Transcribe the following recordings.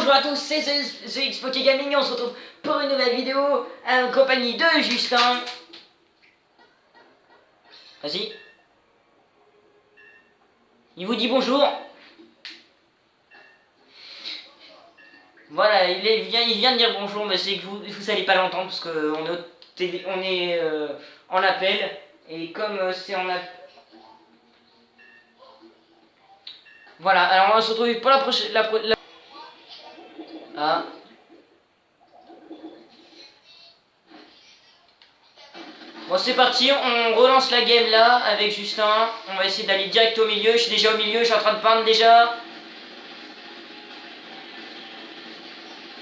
bonjour à tous, c'est The Xpoké Gaming, on se retrouve pour une nouvelle vidéo en compagnie de Justin. Vas-y. Il vous dit bonjour. Voilà, il vient de dire bonjour, mais c'est que vous allez pas l'entendre parce qu'on est, en appel. Et comme c'est en appel... Voilà, alors on va se retrouver pour la prochaine... Ah. Bon, c'est parti, on relance la game là avec Justin. On va essayer d'aller direct au milieu. Je suis déjà au milieu, je suis en train de peindre déjà.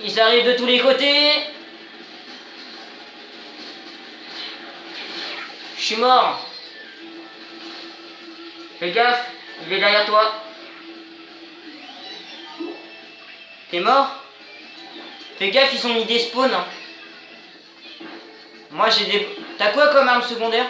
Ils arrivent de tous les côtés. Je suis mort. Fais gaffe, il est derrière toi. T'es mort? Fais gaffe, ils ont mis des spawns. Hein. Moi j'ai des... T'as quoi comme arme secondaire?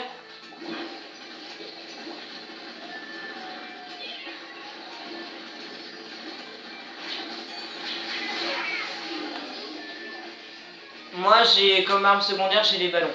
Moi j'ai comme arme secondaire, j'ai des ballons.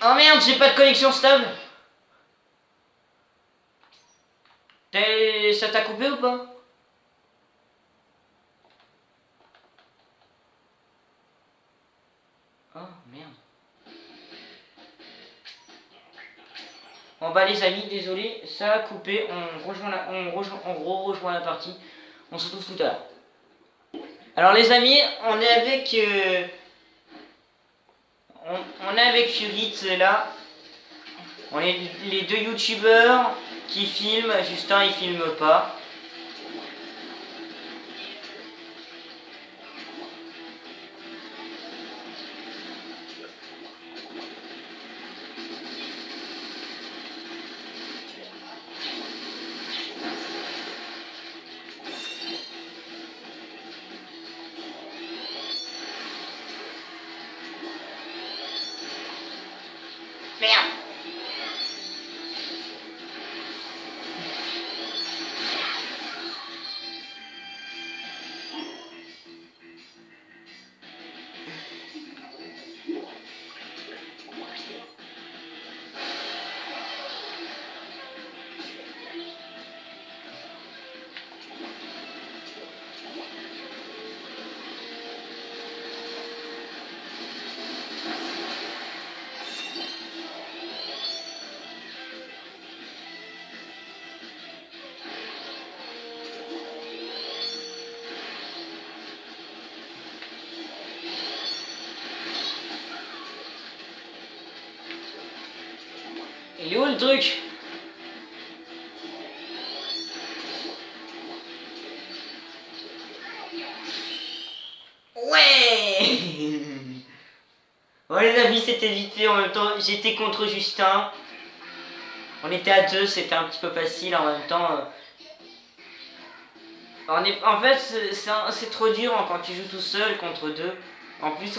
Oh merde, j'ai pas de connexion stable. Ça t'a coupé ou pas? Oh merde. Bon bah les amis, désolé, ça a coupé. On rejoint la partie. On se retrouve tout à l'heure. Alors les amis, on est avec on est avec Furit là. On est les deux youtubeurs qui filment. Justin il filme pas. Merde. Il est où le truc? Ouais. Bon les amis, c'était vite fait. En même temps, j'étais contre Justin. On était à deux, c'était un petit peu facile. En même temps, en fait, c'est trop dur hein, quand tu joues tout seul contre deux. En plus,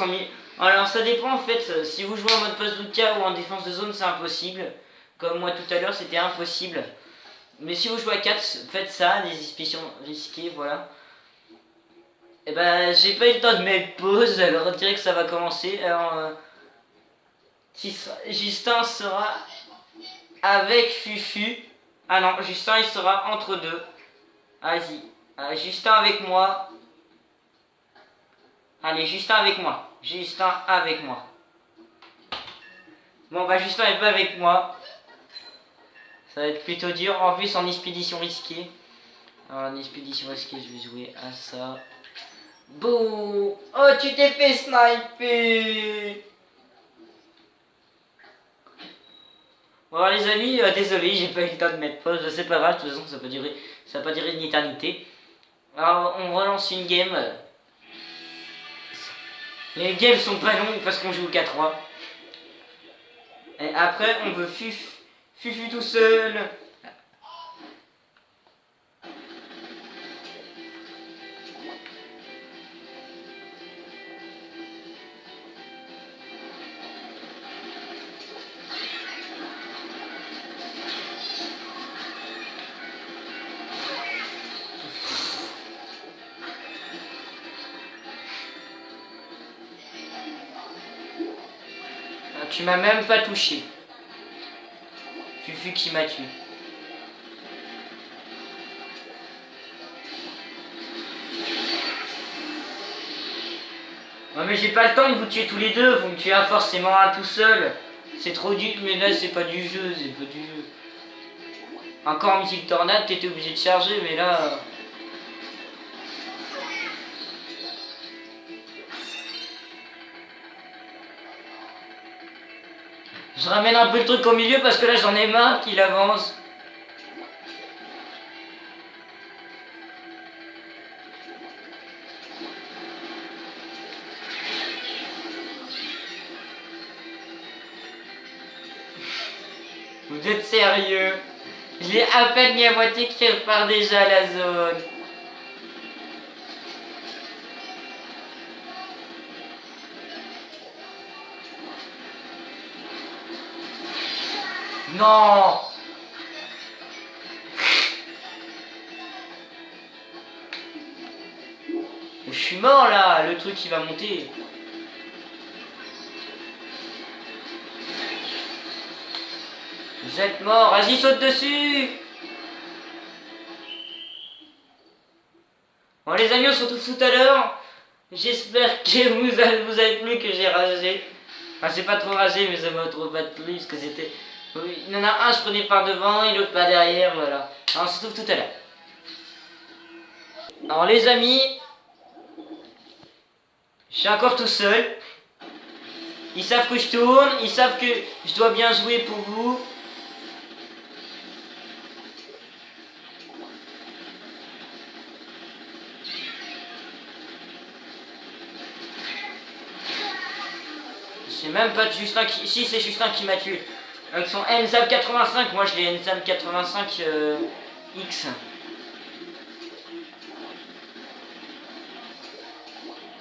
alors ça dépend en fait. Si vous jouez en mode bazooka ou en défense de zone, c'est impossible. Comme moi tout à l'heure, c'était impossible. Mais si vous jouez à 4, faites ça, des expéditions risquées, voilà. Et ben, j'ai pas eu le temps de mettre pause, alors on dirait que ça va commencer. Alors, Justin sera avec Fufu. Ah non, Justin il sera entre deux. Vas-y. Justin avec moi. Allez, Justin avec moi. Justin avec moi. Bon bah Justin est pas avec moi. Ça va être plutôt dur. En plus en expédition risquée. Alors en expédition risquée, je vais jouer à ça. Bouh. Oh, tu t'es fait sniper. Bon alors les amis, désolé, j'ai pas eu le temps de mettre pause. C'est pas grave, de toute façon ça va pas durer une éternité. Alors on relance une game. Les games sont pas longues parce qu'on joue qu'à 3. Et après on veut Fufu tout seul. Tu m'as même pas touché. Fufu qui m'a tué. Ouais, mais j'ai pas le temps de vous tuer tous les deux, vous me tuez forcément un tout seul. C'est trop dur, mais là c'est pas du jeu, c'est pas du jeu. Encore en missile tornade, t'étais obligé de charger, mais là... Je ramène un peu le truc au milieu parce que là j'en ai marre qu'il avance. Vous êtes sérieux? J'ai à peine mis à moitié qui repart déjà à la zone. Non! Je suis mort là, le truc qui va monter. Vous êtes mort, vas-y saute dessus. Bon les amis, on se retrouve tout à l'heure. J'espère que vous avez plu, que j'ai ragé. Enfin c'est pas trop ragé mais ça m'a trop pas plu parce que c'était... Oui, il y en a un je prenais par devant et l'autre par derrière, voilà. Alors, on se retrouve tout à l'heure. Alors les amis, je suis encore tout seul. Ils savent que je tourne, ils savent que je dois bien jouer pour vous. C'est même pas Justin qui... Si, c'est Justin qui m'a tué. Avec son NZAP 85, moi je l'ai NZAP 85 X.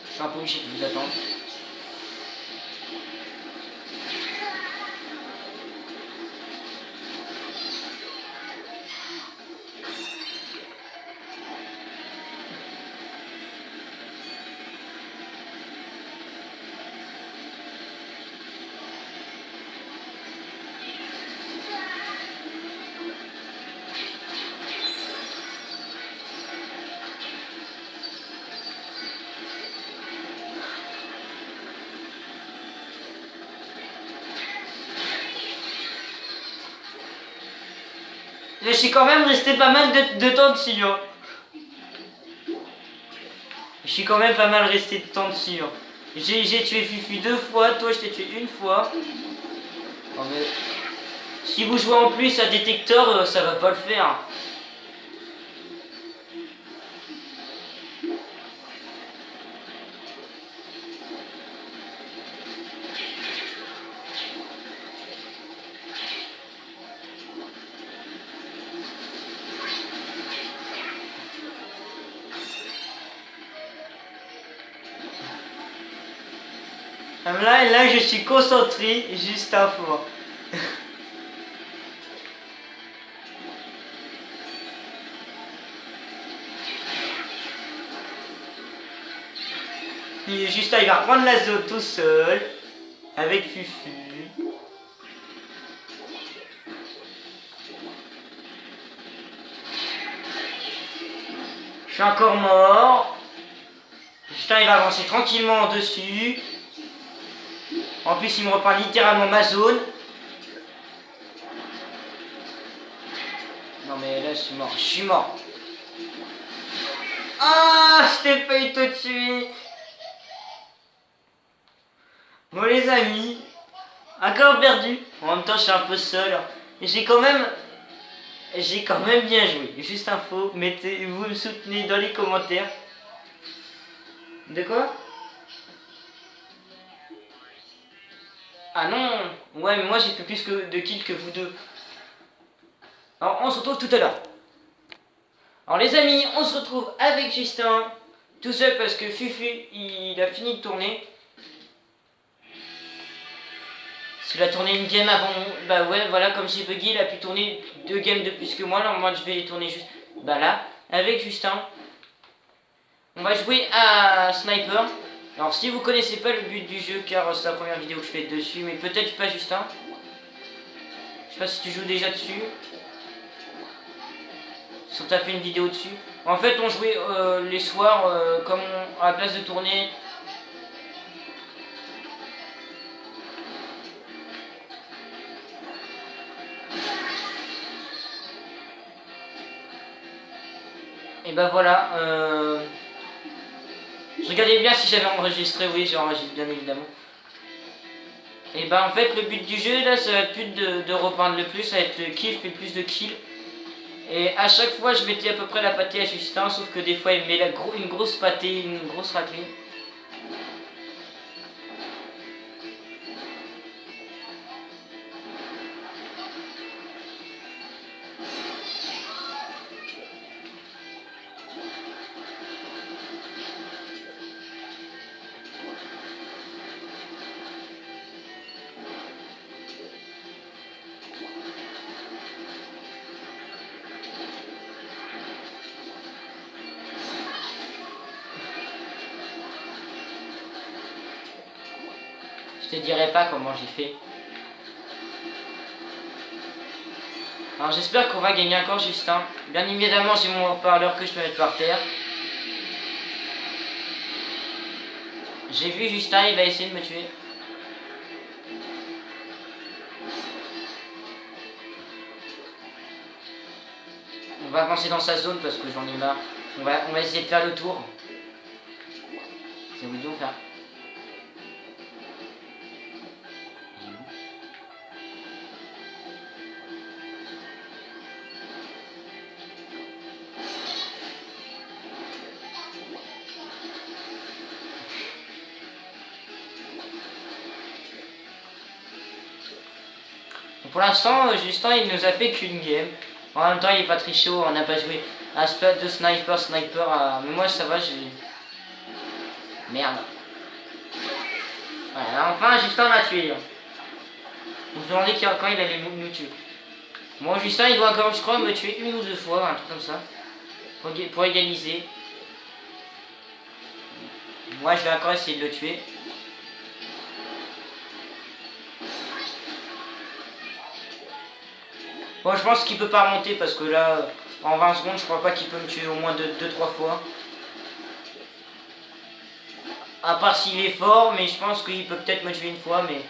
Je suis un peu obligé de vous attendre. Je suis quand même resté pas mal de temps dessus. Hein. Je suis quand même pas mal resté de temps dessus. Hein. J'ai tué Fufu 2 fois, toi je t'ai tué une fois. Oh, mais... Si vous jouez en plus à détecteur, ça va pas le faire. Là, je suis concentré juste à fois. Et Justin, il va reprendre la zone tout seul, avec Fufu. Je suis encore mort. Justin, il va avancer tranquillement en dessus. En plus, il me reprend littéralement ma zone. Non mais là, je suis mort. Je suis mort. Ah, je t'ai failli te tuer. Bon les amis, encore perdu. En même temps, je suis un peu seul. J'ai quand même bien joué. Juste info, vous me soutenez dans les commentaires. De quoi? Ah non. Ouais, mais moi j'ai fait plus de kills que vous deux. Alors on se retrouve tout à l'heure. Alors les amis, on se retrouve avec Justin. Tout seul parce que Fufu, il a fini de tourner. Parce qu'il a tourné une game avant... Bah ouais, voilà, comme j'ai bugué, il a pu tourner 2 games de plus que moi. Alors moi je vais les tourner juste... Bah là, avec Justin. On va jouer à Sniper. Alors si vous connaissez pas le but du jeu, car c'est la première vidéo que je fais dessus, mais peut-être pas Justin. Je sais pas si tu joues déjà dessus. Si t'as fait une vidéo dessus. En fait on jouait les soirs comme à la place de tourner. Et bah voilà. Je regardais bien si j'avais enregistré. Oui, j'ai enregistré bien évidemment. Et bah en fait le but du jeu là ça va être plus de repeindre le plus, ça va être le kill fait plus de kills. Et à chaque fois je mettais à peu près la pâtée à Justin, sauf que des fois il met une grosse pâtée, une grosse raclée. Je te dirai pas comment j'ai fait. Alors j'espère qu'on va gagner encore Justin. Bien évidemment j'ai mon haut-parleur que je peux mettre par terre. J'ai vu Justin, il va essayer de me tuer. On va avancer dans sa zone parce que j'en ai marre. On va essayer de faire le tour. C'est où donc là? Pour l'instant, Justin il nous a fait qu'une game. En même temps, il est pas très chaud, on n'a pas joué à Splat de sniper. Mais moi ça va, j'ai. Merde. Voilà, enfin Justin m'a tué. On se demandait quand il allait nous tuer. Bon, Justin il doit encore, je crois, me tuer une ou deux fois, un truc comme ça. Pour égaliser. Moi je vais encore essayer de le tuer. Bon, je pense qu'il peut pas remonter parce que là, en 20 secondes, je crois pas qu'il peut me tuer au moins 2-3 fois. À part s'il est fort, mais je pense qu'il peut peut-être me tuer une fois, mais...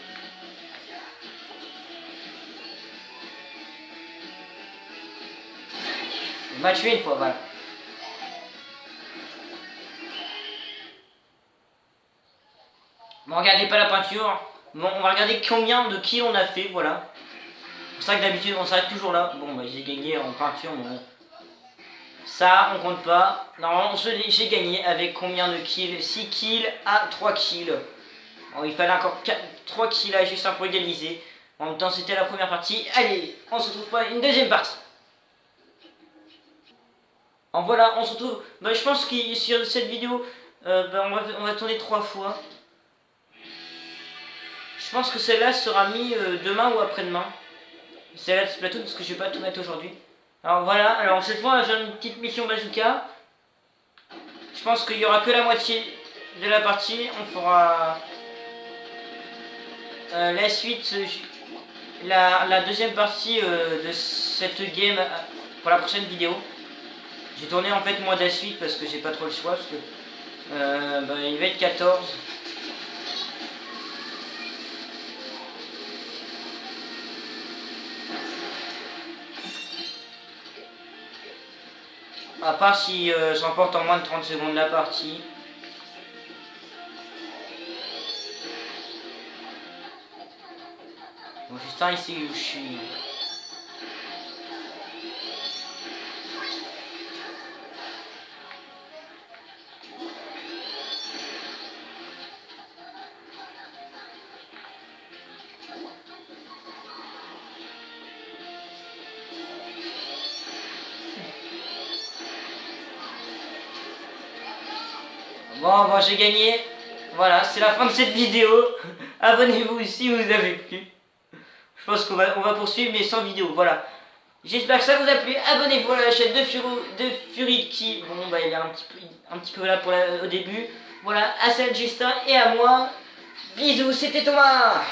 Il m'a tué une fois, voilà. Bon, regardez pas la peinture. Bon, on va regarder combien de kills on a fait, voilà. C'est pour ça que d'habitude on s'arrête toujours là. Bon, bah j'ai gagné en peinture, mais... Ça, on compte pas. Normalement, j'ai gagné avec combien de kills? 6 kills à 3 kills. Bon, il fallait encore 3 kills à Justin pour égaliser. En même temps, c'était la première partie. Allez, on se retrouve pour une deuxième partie. En voilà, on se retrouve. Bah, je pense que sur cette vidéo, on va tourner 3 fois. Je pense que celle-là sera mise demain ou après-demain. Celle-là de Splatoon, parce que je vais pas tout mettre aujourd'hui. Alors voilà, alors cette fois j'ai une petite mission bazooka. Je pense qu'il y aura que la moitié de la partie. On fera la suite, la deuxième partie de cette game pour la prochaine vidéo. J'ai tourné en fait moi de la suite parce que j'ai pas trop le choix parce que il va être 14. À part si j'emporte en moins de 30 secondes la partie. Bon, Justin ici où je suis. Bon, j'ai gagné. Voilà, c'est la fin de cette vidéo. Abonnez-vous si vous avez plu. Je pense qu'on va poursuivre, mais sans vidéo. Voilà. J'espère que ça vous a plu. Abonnez-vous à la chaîne de Fury qui, bon, bah, il est un petit peu là pour au début. Voilà, à Justin et à moi. Bisous, c'était Thomas.